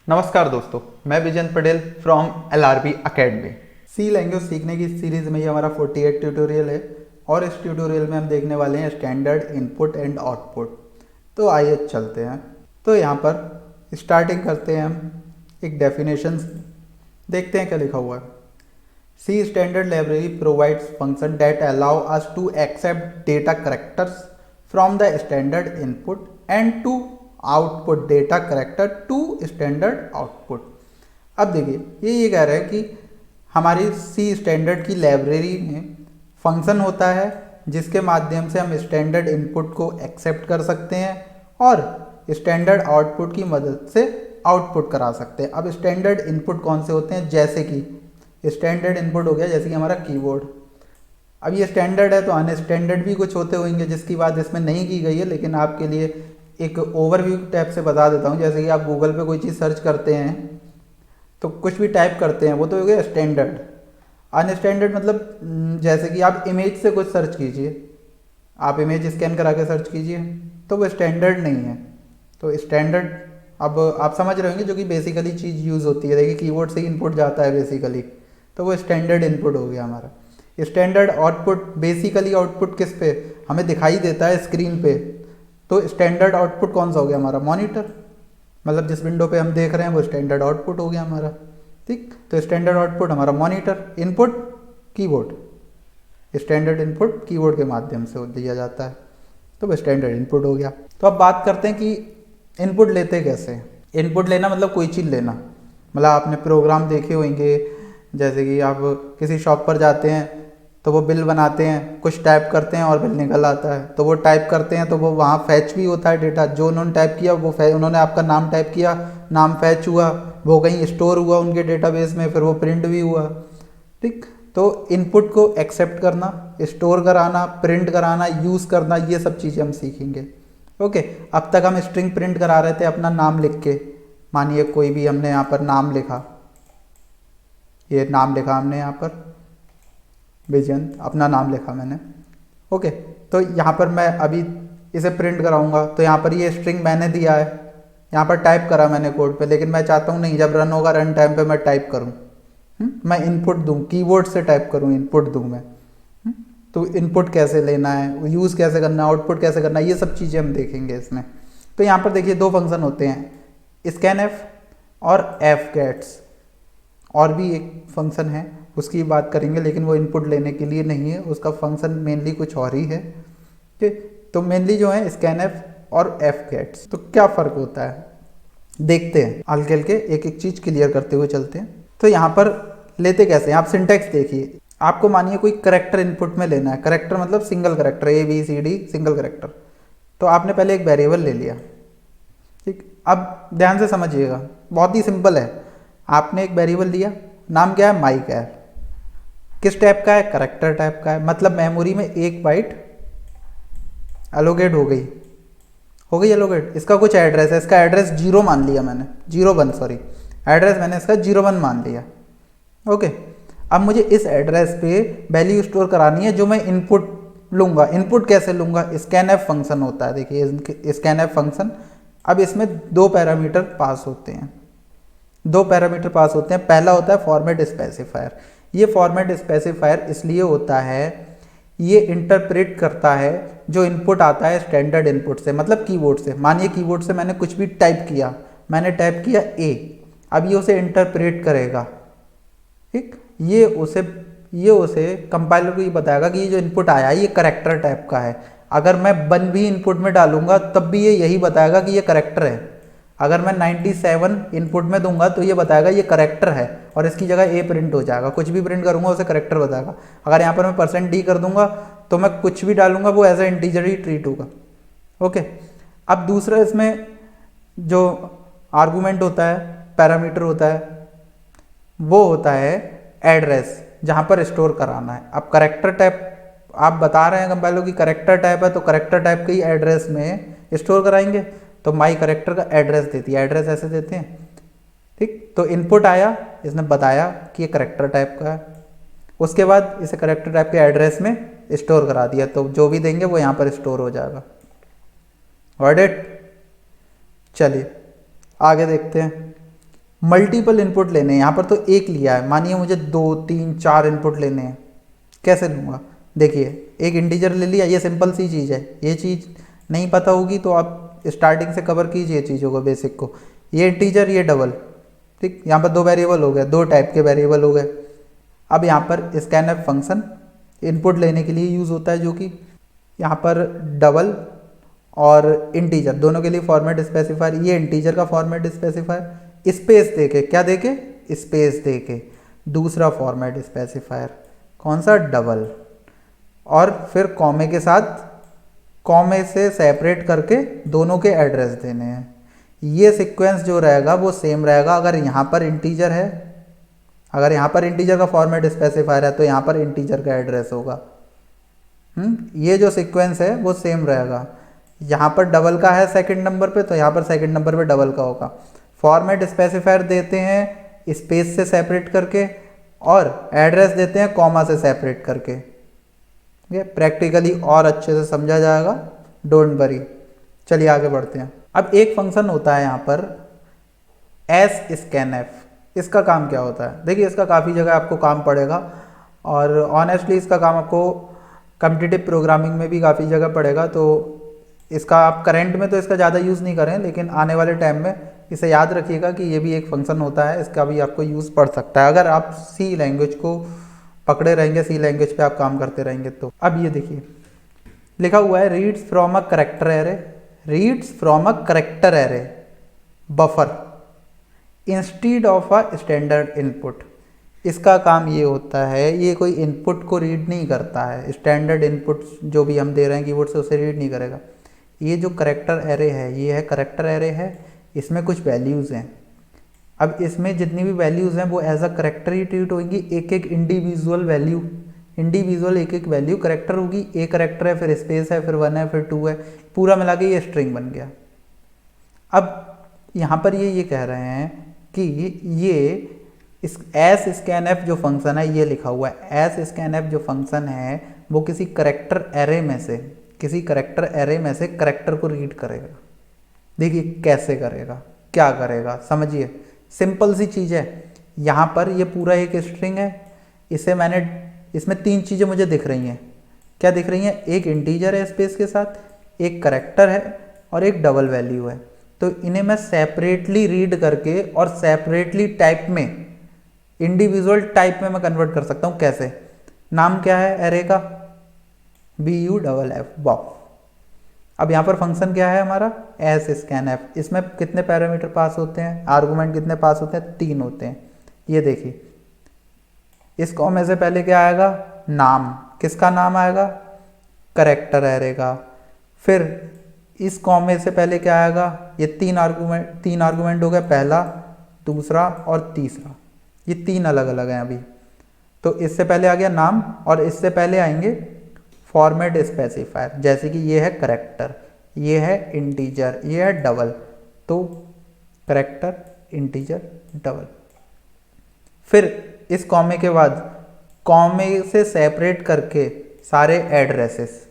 नमस्कार दोस्तों, मैं Vijendra Patel from LRB academy. C language सीखने की सीरीज़ में ये हमारा 48 ट्यूटोरियल है और इस ट्यूटोरियल में हम देखने वाले हैं स्टैंडर्ड इनपुट एंड आउटपुट। तो आइए चलते हैं। तो यहाँ पर स्टार्टिंग करते हैं हम एक डेफिनेशन देखते हैं क्या लिखा हुआ है। C standard library provides function that allow us to accept data characters from the standard input and to output data character to standard output. अब देखिए ये कह रहा है कि हमारी सी स्टैंडर्ड की लाइब्रेरी में फंक्शन होता है जिसके माध्यम से हम स्टैंडर्ड इनपुट को एक्सेप्ट कर सकते हैं और स्टैंडर्ड आउटपुट की मदद से आउटपुट करा सकते हैं। अब स्टैंडर्ड इनपुट कौन से होते हैं, जैसे कि स्टैंडर्ड इनपुट हो गया जैसे कि हमारा कीबोर्ड। अब ये स्टैंडर्ड है तो अनस्टैंडर्ड भी कुछ होते होंगे जिसकी बात इसमें नहीं की गई है, लेकिन आपके लिए एक ओवरव्यू टाइप से बता देता हूँ। जैसे कि आप गूगल पे कोई चीज़ सर्च करते हैं तो कुछ भी टाइप करते हैं वो तो हो गया स्टैंडर्ड। अनस्टैंडर्ड मतलब जैसे कि आप इमेज से कुछ सर्च कीजिए, आप इमेज स्कैन करा के सर्च कीजिए तो वो स्टैंडर्ड नहीं है। तो स्टैंडर्ड अब आप समझ रहे होंगे जो कि बेसिकली चीज़ यूज़ होती है। देखिए कीबोर्ड से इनपुट जाता है बेसिकली, तो वो स्टैंडर्ड इनपुट हो गया हमारा। स्टैंडर्ड आउटपुट, बेसिकली आउटपुट किस पे हमें दिखाई देता है, स्क्रीन पे। तो स्टैंडर्ड आउटपुट कौन सा हो गया हमारा, मॉनिटर। मतलब जिस विंडो पे हम देख रहे हैं वो स्टैंडर्ड आउटपुट हो गया हमारा। ठीक, तो स्टैंडर्ड आउटपुट हमारा monitor, input keyboard, standard input keyboard के माध्यम से दिया जाता है, तो वो स्टैंडर्ड इनपुट हो गया। तो अब बात करते हैं कि इनपुट लेते कैसे। इनपुट लेना मतलब कोई चीज़ लेना, मतलब आपने प्रोग्राम देखे होंगे, जैसे कि आप किसी शॉप पर जाते हैं तो वो बिल बनाते हैं, कुछ टाइप करते हैं और बिल निकल आता है। तो वो टाइप करते हैं तो वो वहाँ फैच भी होता है डेटा, जो उन्होंने टाइप किया वो उन्होंने आपका नाम टाइप किया, नाम फैच हुआ, वो कहीं स्टोर हुआ उनके डेटाबेस में, फिर वो प्रिंट भी हुआ। ठीक, तो इनपुट को एक्सेप्ट करना, स्टोर कराना, प्रिंट कराना, यूज़ करना, ये सब चीज़ें हम सीखेंगे। ओके, अब तक हम स्ट्रिंग प्रिंट करा रहे थे अपना नाम लिख के। मानिए कोई भी हमने यहाँ पर नाम लिखा, ये नाम लिखा हमने यहाँ पर विजयंत, अपना नाम लिखा मैंने। ओके, तो यहाँ पर मैं अभी इसे प्रिंट कराऊंगा तो यहाँ पर ये स्ट्रिंग मैंने दिया है, यहाँ पर टाइप करा मैंने कोड पे, लेकिन मैं चाहता हूँ नहीं, जब रन होगा रन टाइम पे मैं टाइप करूँ, मैं इनपुट दूँ, कीबोर्ड से टाइप करूँ, इनपुट दूँ मैं। तो इनपुट कैसे लेना है, यूज़ कैसे करना है, आउटपुट कैसे करना है, ये सब चीज़ें हम देखेंगे इसमें। तो यहाँ पर देखिए दो फंक्शन होते हैं, स्कैनएफ और एफ गेट्स। और भी एक फंक्शन है उसकी बात करेंगे, लेकिन वो इनपुट लेने के लिए नहीं है, उसका फंक्शन मेनली कुछ और ही है। ठीक, तो मेनली जो है स्कैनएफ और एफ गेट्स। तो क्या फ़र्क होता है देखते हैं, हल्के हल्के एक एक चीज़ क्लियर करते हुए चलते हैं। तो यहाँ पर लेते कैसे हैं, आप सिंटेक्स देखिए। आपको मानिए कोई करेक्टर इनपुट में लेना है, करेक्टर मतलब single character, ABCD single character. तो आपने पहले एक वेरिएबल ले लिया। ठीक, अब ध्यान से समझिएगा, बहुत ही सिंपल है। आपने एक वेरिएबल लिया, नाम क्या है, माइक है। किस टाइप का है, करेक्टर टाइप का है, मतलब मेमोरी में एक बाइट एलोकेट हो गई एलोकेट। इसका कुछ एड्रेस है, इसका एड्रेस 0 मान लिया मैंने, 01 सॉरी, एड्रेस मैंने इसका 01 मान लिया। ओके, अब मुझे इस एड्रेस पे वैल्यू स्टोर करानी है जो मैं इनपुट लूँगा। इनपुट कैसे लूँगा, स्कैनएफ फंक्शन होता है। देखिए स्कैनएफ फंक्शन, अब इसमें दो पैरामीटर पास होते हैं, पहला होता है फॉर्मेट स्पेसिफायर। ये फॉर्मेट स्पेसिफायर इसलिए होता है, ये इंटरप्रेट करता है जो इनपुट आता है स्टैंडर्ड इनपुट से, मतलब कीबोर्ड से। मानिए कीबोर्ड से मैंने कुछ भी टाइप किया, मैंने टाइप किया A, अब ये उसे इंटरप्रेट करेगा। ठीक, ये उसे कंपाइलर को ये बताएगा कि ये जो इनपुट आया है ये करेक्टर टाइप का है। अगर मैं 1 भी इनपुट में डालूंगा तब भी ये यही बताएगा कि ये करेक्टर है। अगर मैं 97 इनपुट में दूंगा तो ये बताएगा ये करेक्टर है और इसकी जगह A प्रिंट हो जाएगा। कुछ भी प्रिंट करूंगा उसे करेक्टर बताएगा। अगर यहाँ पर मैं %d कर दूंगा तो मैं कुछ भी डालूंगा वो एज ए इंटीजर ही ट्रीट होगा। ओके, अब दूसरा इसमें जो आर्गूमेंट होता है, पैरामीटर होता है, वो होता है एड्रेस, जहाँ पर स्टोर कराना है। अब करेक्टर टाइप आप बता रहे हैं कंपाइलर की करेक्टर टाइप है, तो करेक्टर टाइप के ही एड्रेस में स्टोर कराएंगे। तो माई करेक्टर का एड्रेस देती है, एड्रेस ऐसे देते हैं। ठीक, तो इनपुट आया, इसने बताया कि ये करेक्टर टाइप का है, उसके बाद इसे करेक्टर टाइप के एड्रेस में स्टोर करा दिया, तो जो भी देंगे वो यहाँ पर स्टोर हो जाएगा। Got it. चलिए आगे देखते हैं। मल्टीपल इनपुट लेने हैं, यहाँ पर तो एक लिया है, मानिए मुझे 2 3 4 इनपुट लेने हैं, कैसे लूँगा? देखिए एक इंटीजर ले लिया, ये सिंपल सी चीज़ है, ये चीज़ नहीं पता होगी तो आप स्टार्टिंग से कवर कीजिए चीज़ों को, बेसिक को। ये इंटीजर, ये डबल, ठीक, यहाँ पर 2 वेरिएबल हो गए, 2 टाइप के वेरिएबल हो गए। अब यहाँ पर स्कैनफ फंक्शन इनपुट लेने के लिए यूज़ होता है, जो कि यहाँ पर डबल और इंटीजर दोनों के लिए फॉर्मेट स्पेसिफायर, ये इंटीजर का फॉर्मेट स्पेसिफायर, स्पेस देके, क्या देके? स्पेस देके। दूसरा फॉर्मेट स्पेसिफायर कौन सा? डबल। और फिर कॉमे के साथ, कॉमे से सेपरेट करके दोनों के एड्रेस देने हैं। ये सीक्वेंस जो रहेगा वो सेम रहेगा। अगर यहाँ पर इंटीजर है, अगर यहाँ पर इंटीजर का फॉर्मेट स्पेसिफायर है तो यहाँ पर इंटीजर का एड्रेस होगा। ये जो सीक्वेंस है वो सेम रहेगा। यहाँ पर डबल का है सेकंड नंबर पे, तो यहाँ पर सेकंड नंबर पे डबल का होगा। फॉर्मेट स्पेसिफायर देते हैं स्पेस से सेपरेट करके, और एड्रेस देते हैं कॉमा से सेपरेट करके। ये प्रैक्टिकली और अच्छे से समझा जाएगा, डोंट वरी। चलिए आगे बढ़ते हैं। अब एक फंक्शन होता है यहाँ पर एस स्कैनफ। इसका काम क्या होता है? देखिए इसका काफ़ी जगह आपको काम पड़ेगा, और ऑनेस्टली इसका काम आपको कम्पिटिटिव प्रोग्रामिंग में भी काफ़ी जगह पड़ेगा। तो इसका आप करंट में तो इसका ज़्यादा यूज़ नहीं करें, लेकिन आने वाले टाइम में इसे याद रखिएगा कि ये भी एक फंक्शन होता है, इसका भी आपको यूज़ पड़ सकता है अगर आप सी लैंग्वेज को पकड़े रहेंगे, सी लैंग्वेज पे आप काम करते रहेंगे तो। अब ये देखिए लिखा हुआ है reads from a character array, reads from a character array buffer instead of a standard input. इसका काम ये होता है, ये कोई इनपुट को रीड नहीं करता है, स्टैंडर्ड इनपुट जो भी हम दे रहे हैं कीबोर्ड से उसे रीड नहीं करेगा। ये जो करैक्टर एरे है, ये है करैक्टर एरे है, इसमें कुछ वैल्यूज़ हैं। अब इसमें जितनी भी वैल्यूज़ हैं वो एज अ करैक्टर ही ट्रीट होगी, एक एक इंडिविजुअल वैल्यू, इंडिविजुअल एक एक वैल्यू करैक्टर होगी। एक करैक्टर है, फिर स्पेस है, फिर 1 है, फिर 2 है, पूरा मिला के ये स्ट्रिंग बन गया। अब यहाँ पर ये कह रहे हैं कि ये इस एस स्कैनफ जो फंक्शन है, ये लिखा हुआ है एस स्कैनफ जो फंक्शन है वो किसी करैक्टर एरे में से, किसी करैक्टर एरे में से करैक्टर को रीड करेगा। देखिए कैसे करेगा, क्या करेगा, समझिए। सिंपल सी चीज़ है। यहाँ पर ये पूरा एक स्ट्रिंग है, इसे मैंने, इसमें 3 चीज़ें मुझे दिख रही हैं। क्या दिख रही हैं? एक इंटीजर है स्पेस के साथ, एक करैक्टर है और एक डबल वैल्यू है। तो इन्हें मैं सेपरेटली रीड करके और सेपरेटली टाइप में, इंडिविजुअल टाइप में मैं कन्वर्ट कर सकता हूँ। कैसे? नाम क्या है एरे का? BUFF, बॉफ। अब यहाँ पर फंक्शन क्या है हमारा? S scanf. इसमें कितने पैरामीटर पास होते हैं? आर्गुमेंट कितने पास होते हैं? 3 होते हैं। ये देखिए इस कॉमे से पहले क्या आएगा? नाम। किसका नाम आएगा? करैक्टर एरे का। फिर इस कॉमे से पहले क्या आएगा? ये 3 आर्गुमेंट हो गया, पहला, दूसरा और तीसरा। ये 3 अलग अलग हैं अभी। तो इससे पहले आ गया नाम, और इससे पहले आएंगे फॉर्मेट स्पेसिफायर, जैसे कि ये है करैक्टर, ये है इंटीजर, ये है डबल। तो करैक्टर, इंटीजर, डबल। फिर इस कॉमे के बाद कॉमे से सेपरेट करके सारे एड्रेसेस।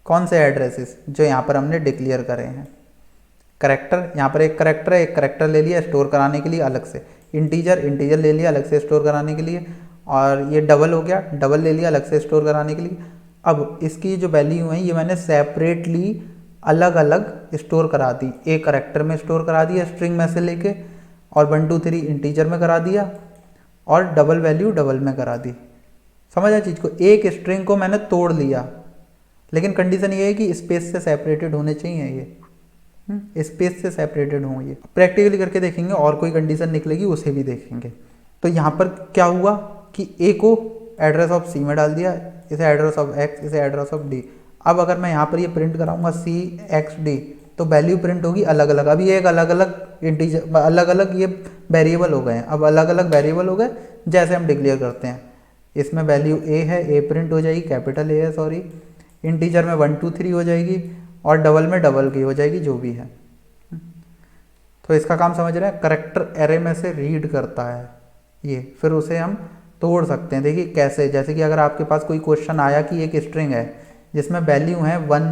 कौन से एड्रेसेस? जो यहाँ पर हमने डिक्लेयर करे हैं। करैक्टर, यहाँ पर एक करैक्टर है, एक करैक्टर ले लिया स्टोर कराने के लिए अलग से। इंटीजर ले लिया अलग से स्टोर कराने के लिए। और ये डबल हो गया, डबल ले लिया अलग से स्टोर कराने के लिए। अब इसकी जो वैल्यू है ये मैंने सेपरेटली अलग अलग स्टोर करा दी। एक करैक्टर में स्टोर करा दिया स्ट्रिंग में से लेके, और 1 2 3 इंटीजर में करा दिया, और डबल वैल्यू डबल में करा दी। समझ आए चीज़ को? एक स्ट्रिंग को मैंने तोड़ लिया, लेकिन कंडीशन ये है कि स्पेस से सेपरेटेड होने चाहिए, ये स्पेस से सेपरेटेड हों। ये प्रैक्टिकली करके देखेंगे, और कोई कंडीशन निकलेगी उसे भी देखेंगे। तो यहाँ पर क्या हुआ कि ए को एड्रेस ऑफ सी में डाल दिया, इसे एड्रेस ऑफ एक्स, इसे एड्रेस ऑफ डी। अब अगर मैं यहाँ पर ये प्रिंट कराऊंगा CXD, तो वैल्यू प्रिंट होगी अलग अलग। अभी एक अलग अलग इंटीजर, अलग अलग ये वेरिएबल हो गए हैं। अब अलग अलग वेरिएबल हो गए जैसे हम डिक्लेयर करते हैं। इसमें वैल्यू ए है, ए प्रिंट हो जाएगी, कैपिटल ए है सॉरी। इंटीजर में 1 2 3 हो जाएगी, और डबल में डबल की हो जाएगी, जो भी है। तो इसका काम समझ रहे हैं? करैक्टर एरे में से रीड करता है ये, फिर उसे हम तोड़ सकते हैं। देखिए कैसे, जैसे कि अगर आपके पास कोई क्वेश्चन आया कि एक स्ट्रिंग है जिसमें वैल्यू है 1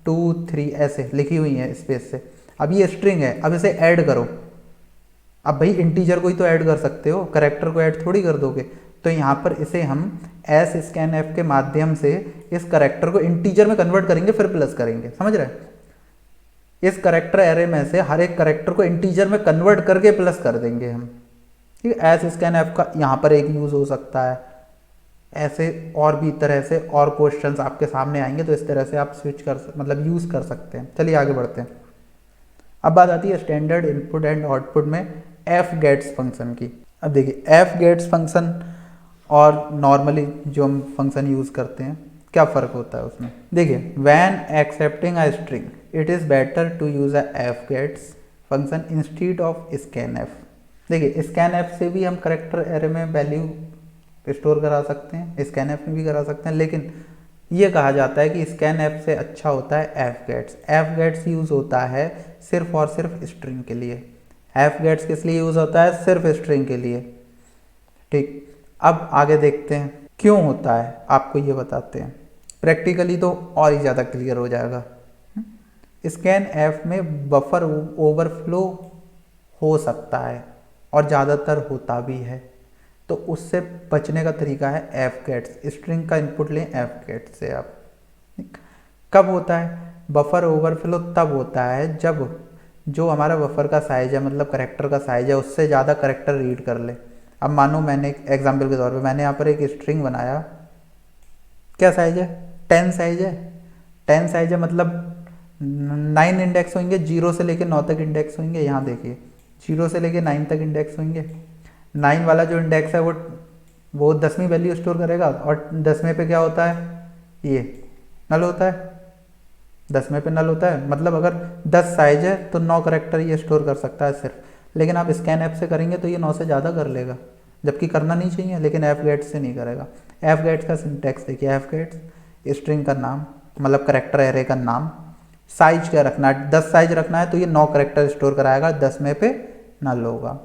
2 3 ऐसे लिखी हुई है स्पेस से। अब ये स्ट्रिंग है, अब इसे ऐड करो, अब भाई इंटीजर को ही तो ऐड कर सकते हो, कैरेक्टर को ऐड थोड़ी कर दोगे। तो यहाँ पर इसे हम एस स्कैन एफ के माध्यम से इस कैरेक्टर को इंटीजर में कन्वर्ट करेंगे, फिर प्लस करेंगे, समझ रहे हैं। इस कैरेक्टर एरे में से हर एक कैरेक्टर को इंटीजर में कन्वर्ट करके प्लस कर देंगे हम, ठीक है। एस स्कैन एफ का यहाँ पर एक यूज हो सकता है, ऐसे और भी तरह से और क्वेश्चंस आपके सामने आएंगे, तो इस तरह से आप स्विच कर मतलब यूज कर सकते हैं। चलिए आगे बढ़ते हैं। अब बात आती है स्टैंडर्ड इनपुट एंड आउटपुट में एफ गेट्स फंक्शन की। अब देखिए एफ गेट्स फंक्शन और नॉर्मली जो हम फंक्शन यूज करते हैं क्या फ़र्क होता है उसमें। देखिए when accepting a string it is better to use a F gets function instead of scan F. देखिए स्कैन एफ से भी हम करेक्टर एरे में वैल्यू स्टोर करा सकते हैं, स्कैन एफ में भी करा सकते हैं, लेकिन ये कहा जाता है कि स्कैन एफ से अच्छा होता है F gets. F gets use होता है सिर्फ और सिर्फ स्ट्रिंग के लिए। एफ गेट्स किस लिए यूज़ होता है? सिर्फ स्ट्रिंग के लिए, ठीक। अब आगे देखते हैं क्यों होता है, आपको ये बताते हैं। प्रैक्टिकली तो और ही ज़्यादा क्लियर हो जाएगा। स्कैन एफ में बफर ओवरफ्लो हो सकता है और ज़्यादातर होता भी है, तो उससे बचने का तरीका है एफ गेट्स। स्ट्रिंग का इनपुट लें एफ गेट्स से आप। कब होता है बफर ओवरफ्लो? तब होता है जब जो हमारा बफर का साइज है, मतलब करेक्टर का साइज है, उससे ज़्यादा करेक्टर रीड कर ले। अब मानो मैंने एक एग्जाम्पल के तौर पे मैंने यहाँ पर एक स्ट्रिंग बनाया, क्या साइज है? 10 साइज है। 10 साइज है मतलब 9 इंडेक्स होंगे, 0 से लेके 9 तक इंडेक्स होंगे। यहाँ देखिए 0 से लेके 9 तक इंडेक्स होंगे। 9 वाला जो इंडेक्स है वो 10वीं वैल्यू स्टोर करेगा, और 10वें पे क्या होता है? ये नल होता है। 10वें पे नल होता है, मतलब अगर 10 साइज है तो 9 करेक्टर ये स्टोर कर सकता है सिर्फ। लेकिन आप स्कैन ऐप से करेंगे तो ये 9 से ज़्यादा कर लेगा, जबकि करना नहीं चाहिए, लेकिन एफ गेट्स से नहीं करेगा। एफ गेट्स का सिंटैक्स देखिए, एफ गेट्स स्ट्रिंग का नाम मतलब करेक्टर एरे का नाम, साइज क्या रखना है? 10 साइज रखना है तो ये 9 करेक्टर स्टोर कराएगा, 10वें पे नल होगा।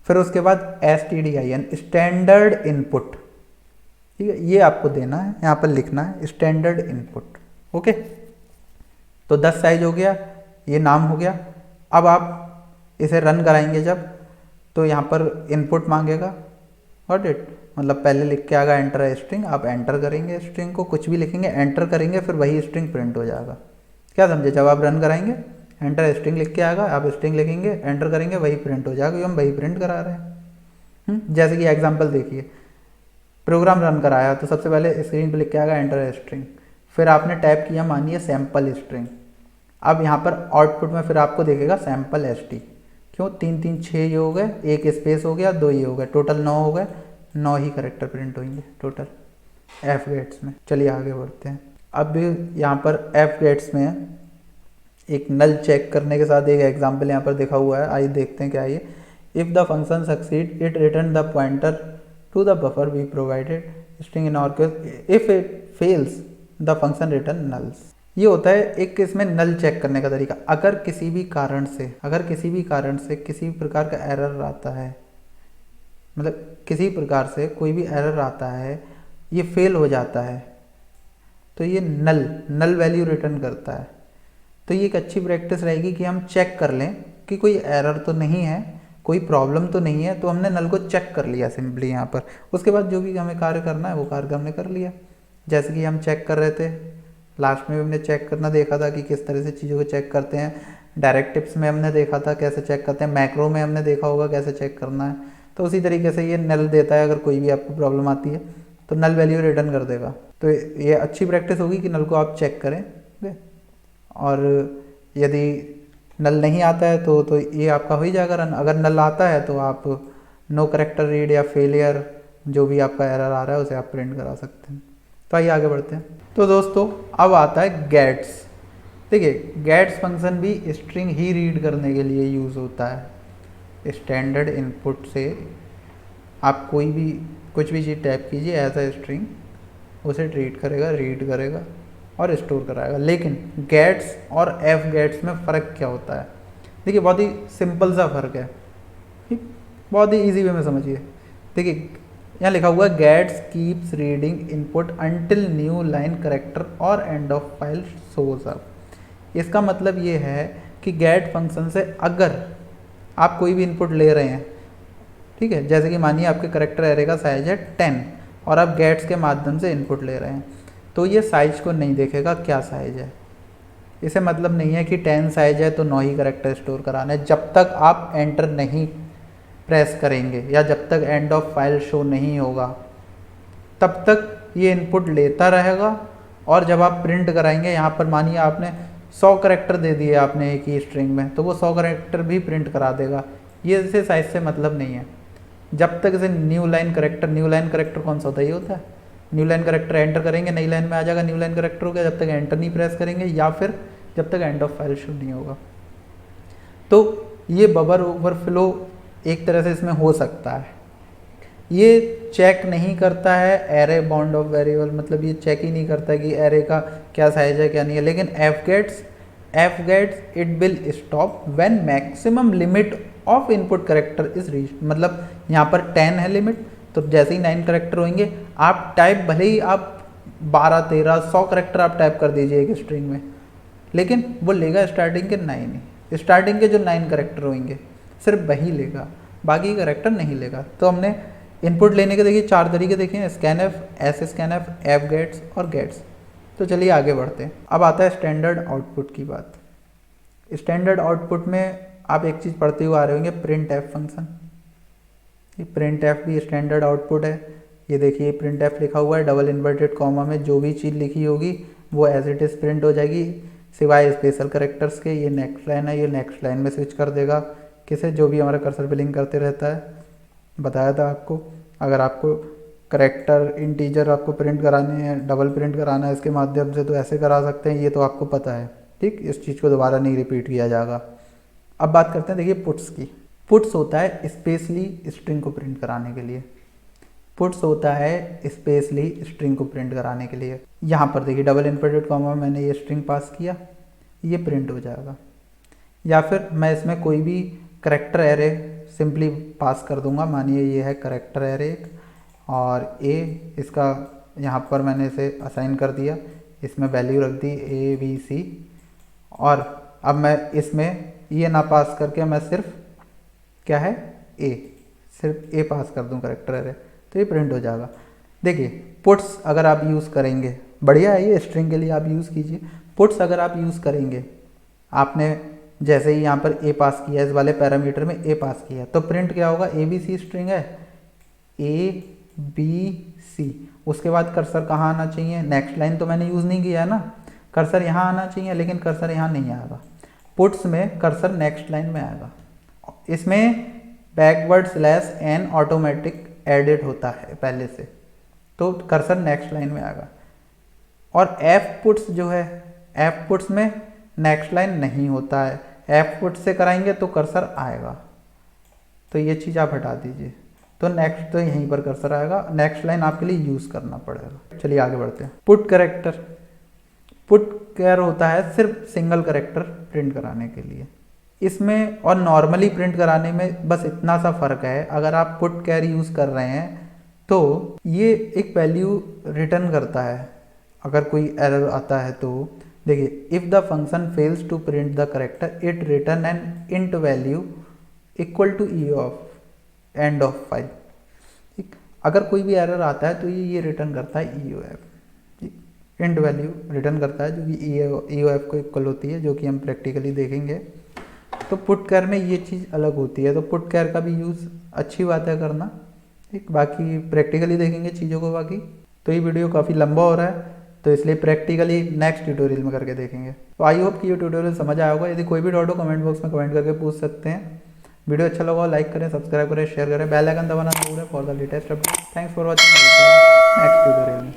फिर उसके बाद STDIN स्टैंडर्ड इनपुट, ठीक है, ये आपको देना है, यहाँ पर लिखना है स्टैंडर्ड इनपुट। ओके, तो 10 साइज हो गया, ये नाम हो गया। अब आप इसे रन कराएंगे जब, तो यहाँ पर इनपुट मांगेगा, गॉट इट, मतलब पहले लिख के आएगा एंटर स्ट्रिंग, आप एंटर करेंगे स्ट्रिंग को, कुछ भी लिखेंगे एंटर करेंगे, फिर वही स्ट्रिंग प्रिंट हो जाएगा। क्या समझे? जब आप रन कराएंगे एंटर स्ट्रिंग लिख के आएगा, आप स्ट्रिंग लिखेंगे एंटर करेंगे, वही प्रिंट हो जाएगा, हम वही प्रिंट करा रहे हैं। जैसे कि एग्जाम्पल देखिए, प्रोग्राम रन कराया तो सबसे पहले स्क्रीन पर लिख के आएगा एंटर स्ट्रिंग, फिर आपने टाइप किया मानिए सैम्पल स्ट्रिंग। अब यहाँ पर आउटपुट में फिर आपको देखेगा सैम्पल ST। क्यों? 3 3 6 ये हो गए, एक स्पेस हो गया, 2 ये हो गए, टोटल 9 हो गए, 9 ही करेक्टर प्रिंट होंगे टोटल एफ गेट्स में। चलिए आगे बढ़ते हैं। अब यहाँ पर एफ गेट्स में एक नल चेक करने के साथ एक एग्जांपल यहाँ पर देखा हुआ है, आइए देखते हैं क्या है ये। If the function succeed it return the pointer to the buffer we provided string in our case, if it fails the function return nulls. ये होता है एक इसमें नल चेक करने का तरीका। अगर किसी भी कारण से किसी भी प्रकार का एरर आता है, मतलब किसी प्रकार से कोई भी एरर आता है, ये फेल हो जाता है, तो ये नल वैल्यू रिटर्न करता है। तो ये एक अच्छी प्रैक्टिस रहेगी कि हम चेक कर लें कि कोई एरर तो नहीं है, कोई प्रॉब्लम तो नहीं है, तो हमने नल को चेक कर लिया सिंपली यहाँ पर। उसके बाद जो भी हमें कार्य करना है वो कार्य हमने कर लिया। जैसे कि हम चेक कर रहे थे, लास्ट में भी हमने चेक करना देखा था कि किस तरह से चीज़ों को चेक करते हैं। डायरेक्टिव्स में हमने देखा था कैसे चेक करते हैं, मैक्रो में हमने देखा होगा कैसे चेक करना है। तो उसी तरीके से ये नल देता है, अगर कोई भी आपको प्रॉब्लम आती है तो नल वैल्यू रिटर्न कर देगा। तो ये अच्छी प्रैक्टिस होगी कि नल को आप चेक करें। और यदि नल नहीं आता है तो ये आपका हो ही जाएगा रन। अगर नल आता है तो आप नो करेक्टर रीड या फेलियर, जो भी आपका एरर आ रहा है उसे आप प्रिंट करा सकते हैं। तो आइए आगे बढ़ते हैं। तो दोस्तों अब आता है गेट्स। देखिए गेट्स फंक्शन भी स्ट्रिंग ही रीड करने के लिए यूज़ होता है। स्टैंडर्ड इनपुट से आप कुछ भी चीज़ टाइप कीजिए एज अ स्ट्रिंग, उसे ट्रीट करेगा, रीड करेगा और स्टोर कराएगा। लेकिन गेट्स और एफ गेट्स में फ़र्क क्या होता है? देखिए बहुत ही सिंपल सा फ़र्क है, ठीक, बहुत ही ईजी वे में समझिए। देखिए यहाँ लिखा हुआ है gets keeps reading input until new line character और end of file shows up. इसका मतलब ये है कि गेट फंक्शन से अगर आप कोई भी इनपुट ले रहे हैं, ठीक है, जैसे कि मानिए आपके करेक्टर एरे का साइज है 10 और आप गेट्स के माध्यम से इनपुट ले रहे हैं, तो ये साइज को नहीं देखेगा क्या साइज है। इसे मतलब नहीं है कि 10 साइज है तो 9 ही करेक्टर स्टोर कराना है। जब तक आप एंटर नहीं प्रेस करेंगे या जब तक एंड ऑफ फाइल शो नहीं होगा तब तक ये इनपुट लेता रहेगा। और जब आप प्रिंट कराएंगे, यहाँ पर मानिए आपने 100 करेक्टर दे दिए आपने एक ही स्ट्रिंग में, तो वो 100 करेक्टर भी प्रिंट करा देगा। ये इसे साइज से मतलब नहीं है। जब तक इसे न्यू लाइन करेक्टर कौन सा होता है, ये होता है न्यू लाइन करेक्टर, एंटर करेंगे नई लाइन में आ जाएगा न्यू लाइन करेक्टर हो गया, जब तक एंटर नहीं प्रेस करेंगे या फिर जब तक एंड ऑफ फाइल शो नहीं होगा। तो ये बफर ओवरफ्लो एक तरह से इसमें हो सकता है। ये चेक नहीं करता है एरे बाउंड ऑफ वेरिएबल, मतलब ये चेक ही नहीं करता कि एरे का क्या साइज है क्या नहीं है। लेकिन F gets it will stop when maximum limit of input character is reached. मतलब यहाँ पर 10 है लिमिट, तो जैसे ही 9 करेक्टर होंगे आप टाइप, भले ही आप 12 13 100 करेक्टर आप टाइप कर दीजिए एक स्ट्रिंग में, लेकिन वो लेगा स्टार्टिंग के 9 ही। स्टार्टिंग के जो 9 करेक्टर होंगे सिर्फ वही लेगा, बाकी करेक्टर नहीं लेगा। तो हमने इनपुट लेने के देखिए 4 तरीके देखे हैं, scanf, S scanf, F gets और गेट्स। तो चलिए आगे बढ़ते हैं। अब आता है स्टैंडर्ड आउटपुट की बात। स्टैंडर्ड आउटपुट में आप एक चीज़ पढ़ते हुए आ रहे होंगे, प्रिंट एफ फंक्शन। ये प्रिंट एफ भी स्टैंडर्ड आउटपुट है। ये देखिए प्रिंट एफ लिखा हुआ है, डबल इन्वर्टेड कॉमा में जो भी चीज़ लिखी होगी वो एज इट इज़ प्रिंट हो जाएगी, सिवाय स्पेशल करेक्टर्स के। ये नेक्स्ट लाइन है, ये नेक्स्ट लाइन में स्विच कर देगा किसे, जो भी हमारा कर्सर बिलिंग करते रहता है। बताया था आपको, अगर आपको करेक्टर इंटीजर आपको प्रिंट कराने हैं, डबल प्रिंट कराना है इसके माध्यम से, तो ऐसे करा सकते हैं, ये तो आपको पता है, ठीक। इस चीज़ को दोबारा नहीं रिपीट किया जाएगा। अब बात करते हैं देखिए पुट्स की। पुट्स होता है स्पेशली स्ट्रिंग को प्रिंट कराने के लिए। पुट्स होता है स्पेशली स्ट्रिंग को प्रिंट कराने के लिए। यहाँ पर देखिए डबल इन्वर्टेड कॉमा मैंने ये स्ट्रिंग पास किया, ये प्रिंट हो जाएगा। या फिर मैं इसमें कोई भी करेक्टर एरे सिंपली पास कर दूंगा। मानिए ये है करेक्टर एरे एक, और ए इसका यहाँ पर मैंने इसे असाइन कर दिया, इसमें वैल्यू रख दी ABC, और अब मैं इसमें ये ना पास करके मैं सिर्फ क्या है सिर्फ ए पास कर दूं करेक्टर एरे, तो ये प्रिंट हो जाएगा। देखिए पुट्स अगर आप यूज़ करेंगे, बढ़िया है ये स्ट्रिंग के लिए आप यूज़ कीजिए। पुट्स अगर आप यूज़ करेंगे, आपने जैसे ही यहाँ पर ए पास किया, इस वाले पैरामीटर में ए पास किया, तो प्रिंट क्या होगा, ABC स्ट्रिंग है ABC। उसके बाद कर्सर कहाँ आना चाहिए, नेक्स्ट लाइन तो मैंने यूज़ नहीं किया है ना, कर्सर यहाँ आना चाहिए, लेकिन कर्सर यहाँ नहीं आएगा। पुट्स में कर्सर नेक्स्ट लाइन में आएगा। इसमें बैकवर्ड /n ऑटोमेटिक एडिट होता है पहले से, तो कर्सर नेक्स्ट लाइन में आएगा। और एफ पुट्स जो है, एफ पुट्स में नेक्स्ट लाइन नहीं होता है, एफ पुट से कराएंगे तो कर्सर आएगा, तो ये चीज़ आप हटा दीजिए। तो नेक्स्ट तो यहीं पर कर्सर आएगा, नेक्स्ट लाइन आपके लिए यूज़ करना पड़ेगा। चलिए आगे बढ़ते हैं। पुट करेक्टर, पुट कैर होता है सिर्फ सिंगल करेक्टर प्रिंट कराने के लिए। इसमें और नॉर्मली प्रिंट कराने में बस इतना सा फ़र्क है, अगर आप पुट कैर यूज़ कर रहे हैं तो ये एक वैल्यू रिटर्न करता है। अगर कोई एरर आता है तो देखिए, if the function fails to print the character it return an int value equal to E of end of file. ठीक, अगर कोई भी एरर आता है तो ये रिटर्न करता है E O F, int value return करता है जो कि ई ओ एफ को इक्वल होती है, जो कि हम प्रैक्टिकली देखेंगे। तो पुट कैर में ये चीज़ अलग होती है, तो पुट कैर का भी यूज़ अच्छी बात है करना, ठीक। बाकी प्रैक्टिकली देखेंगे चीज़ों को। बाकी तो ये वीडियो काफ़ी लंबा हो रहा है, तो इसलिए प्रैक्टिकली नेक्स्ट ट्यूटोरियल में करके देखेंगे। तो आई होप कि ये ट्यूटोरियल समझ आया होगा। यदि कोई भी डाउट हो कमेंट बॉक्स में कमेंट करके पूछ सकते हैं। वीडियो अच्छा लगा हो लाइक करें, सब्सक्राइब करें, शेयर करें, बेल आइकन दबाना जरूर है for the latest update. Thanks for watching, next tutorial में।